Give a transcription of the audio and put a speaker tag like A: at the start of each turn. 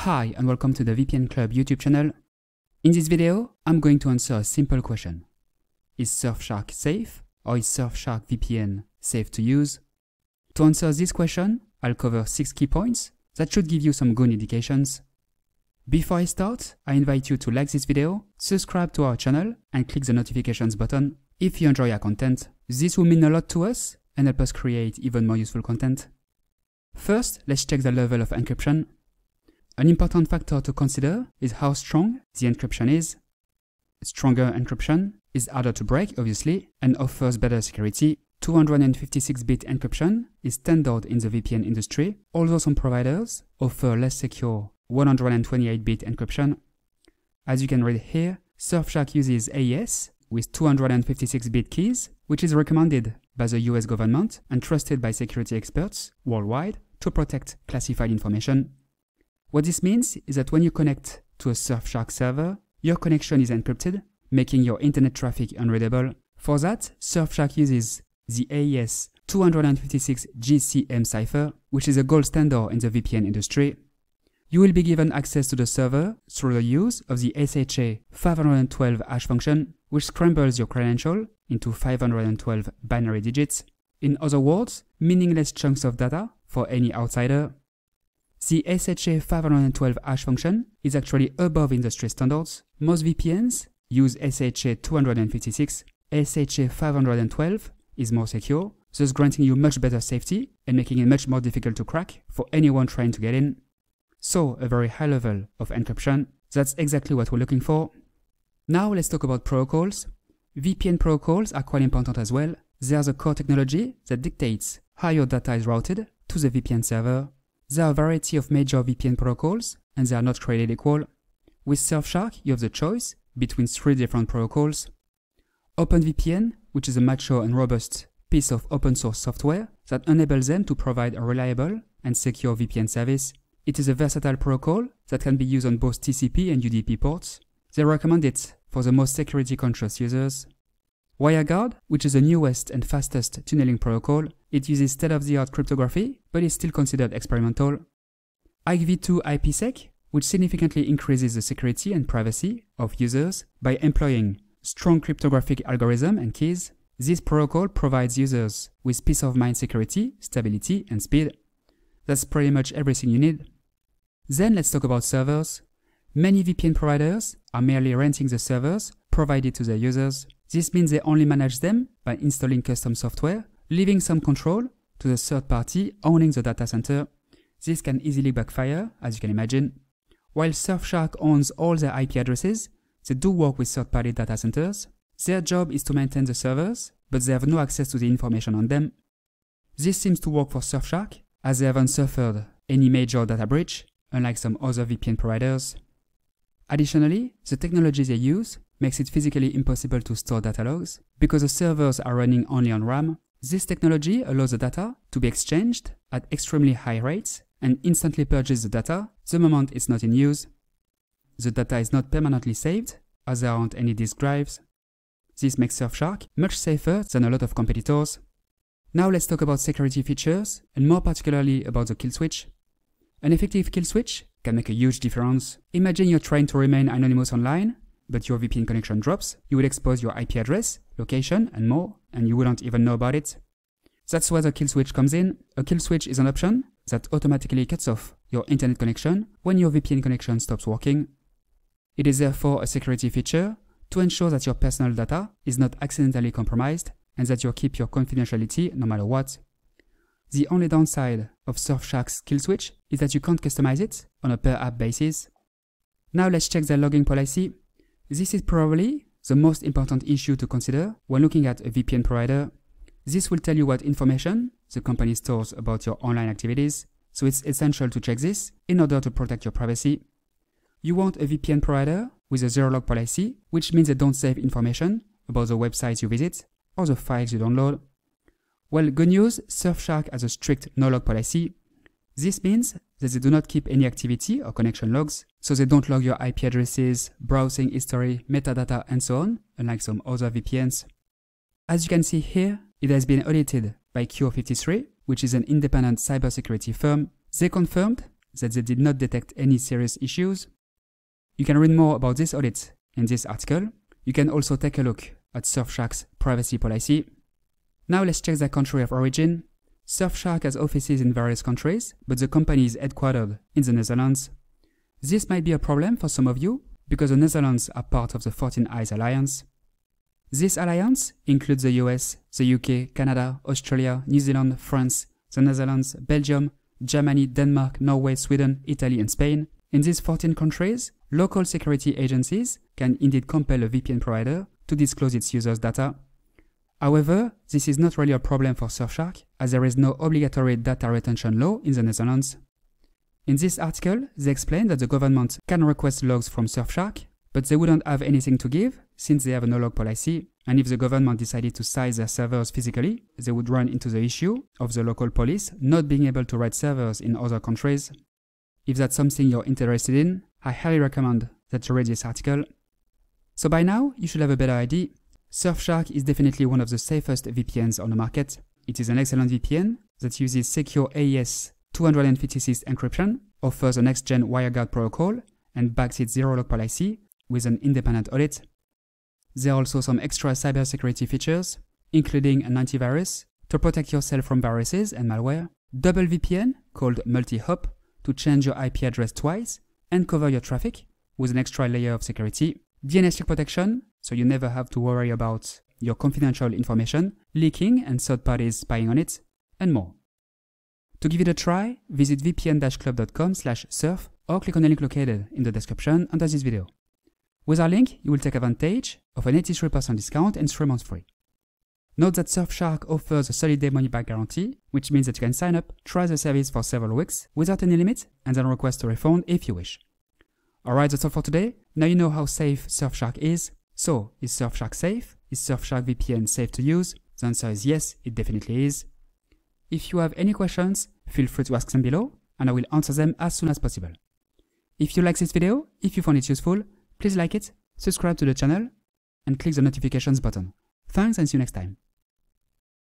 A: Hi and welcome to the VPN Club YouTube channel. In this video, I'm going to answer a simple question. Is Surfshark safe or is Surfshark VPN safe to use? To answer this question, I'll cover 6 key points that should give you some good indications. Before I start, I invite you to like this video, subscribe to our channel and click the notifications button if you enjoy our content. This will mean a lot to us and help us create even more useful content. First, let's check the level of encryption. An important factor to consider is how strong the encryption is. Stronger encryption is harder to break, obviously, and offers better security. 256-bit encryption is standard in the VPN industry, although some providers offer less secure 128-bit encryption. As you can read here, Surfshark uses AES with 256-bit keys, which is recommended by the US government and trusted by security experts worldwide to protect classified information. What this means is that when you connect to a Surfshark server, your connection is encrypted, making your internet traffic unreadable. For that, Surfshark uses the AES 256 GCM cipher, which is a gold standard in the VPN industry. You will be given access to the server through the use of the SHA 512 hash function, which scrambles your credential into 512 binary digits. In other words, meaningless chunks of data for any outsider. The SHA 512 hash function is actually above industry standards. Most VPNs use SHA 256. SHA 512 is more secure, thus granting you much better safety and making it much more difficult to crack for anyone trying to get in. So, a very high level of encryption. That's exactly what we're looking for. Now let's talk about protocols. VPN protocols are quite important as well. They are the core technology that dictates how your data is routed to the VPN server. There are a variety of major VPN protocols, and they are not created equal. With Surfshark, you have the choice between 3 different protocols. OpenVPN, which is a mature and robust piece of open source software that enables them to provide a reliable and secure VPN service. It is a versatile protocol that can be used on both TCP and UDP ports. They recommend it for the most security-conscious users. WireGuard, which is the newest and fastest tunneling protocol, it uses state-of-the-art cryptography, but is still considered experimental. IKEv2 IPsec, which significantly increases the security and privacy of users by employing strong cryptographic algorithm and keys. This protocol provides users with peace of mind security, stability, and speed. That's pretty much everything you need. Then let's talk about servers. Many VPN providers are merely renting the servers provided to their users. This means they only manage them by installing custom software, leaving some control to the third party owning the data center. This can easily backfire, as you can imagine. While Surfshark owns all their IP addresses, they do work with third-party data centers. Their job is to maintain the servers, but they have no access to the information on them. This seems to work for Surfshark, as they haven't suffered any major data breach, unlike some other VPN providers. Additionally, the technology they use makes it physically impossible to store data logs. Because the servers are running only on RAM, this technology allows the data to be exchanged at extremely high rates and instantly purges the data the moment it's not in use. The data is not permanently saved, as there aren't any disk drives. This makes Surfshark much safer than a lot of competitors. Now let's talk about security features, and more particularly about the kill switch. An effective kill switch can make a huge difference. Imagine you're trying to remain anonymous online, but your VPN connection drops. You would expose your IP address, location, and more, and you wouldn't even know about it. That's where the kill switch comes in. A kill switch is an option that automatically cuts off your internet connection when your VPN connection stops working. It is therefore a security feature to ensure that your personal data is not accidentally compromised and that you keep your confidentiality no matter what. The only downside of Surfshark's kill switch is that you can't customize it on a per-app basis. Now let's check the logging policy. This is probably the most important issue to consider when looking at a VPN provider. This will tell you what information the company stores about your online activities, so it's essential to check this in order to protect your privacy. You want a VPN provider with a zero-log policy, which means they don't save information about the websites you visit or the files you download. Well, good news, Surfshark has a strict no-log policy. This means that they do not keep any activity or connection logs, so they don't log your IP addresses, browsing history, metadata, and so on, unlike some other VPNs. As you can see here, it has been audited by Cure53, which is an independent cybersecurity firm. They confirmed that they did not detect any serious issues. You can read more about this audit in this article. You can also take a look at Surfshark's privacy policy. Now let's check their country of origin. Surfshark has offices in various countries, but the company is headquartered in the Netherlands. This might be a problem for some of you, because the Netherlands are part of the 14 Eyes Alliance. This alliance includes the US, the UK, Canada, Australia, New Zealand, France, the Netherlands, Belgium, Germany, Denmark, Norway, Sweden, Italy, and Spain. In these 14 countries, local security agencies can indeed compel a VPN provider to disclose its users' data. However, this is not really a problem for Surfshark, as there is no obligatory data retention law in the Netherlands. In this article, they explain that the government can request logs from Surfshark, but they wouldn't have anything to give since they have a no-log policy, and if the government decided to size their servers physically, they would run into the issue of the local police not being able to ride servers in other countries. If that's something you're interested in, I highly recommend that you read this article. So by now, you should have a better idea. Surfshark is definitely one of the safest VPNs on the market. It is an excellent VPN that uses secure AES 256 encryption, offers a next-gen WireGuard protocol, and backs its zero-log policy with an independent audit. There are also some extra cybersecurity features, including an antivirus to protect yourself from viruses and malware, double VPN called multi-hop to change your IP address twice and cover your traffic with an extra layer of security, DNS check protection, so you never have to worry about your confidential information leaking and third parties spying on it, and more. To give it a try, visit vpn-club.com/surf or click on the link located in the description under this video. With our link, you will take advantage of an 83% discount and 3 months free. Note that Surfshark offers a 30-day money-back guarantee, which means that you can sign up, try the service for several weeks without any limit, and then request a refund if you wish. Alright, that's all for today. Now you know how safe Surfshark is. So, is Surfshark safe? Is Surfshark VPN safe to use? The answer is yes, it definitely is. If you have any questions, feel free to ask them below, and I will answer them as soon as possible. If you like this video, if you found it useful, please like it, subscribe to the channel, and click the notifications button. Thanks and see you next time.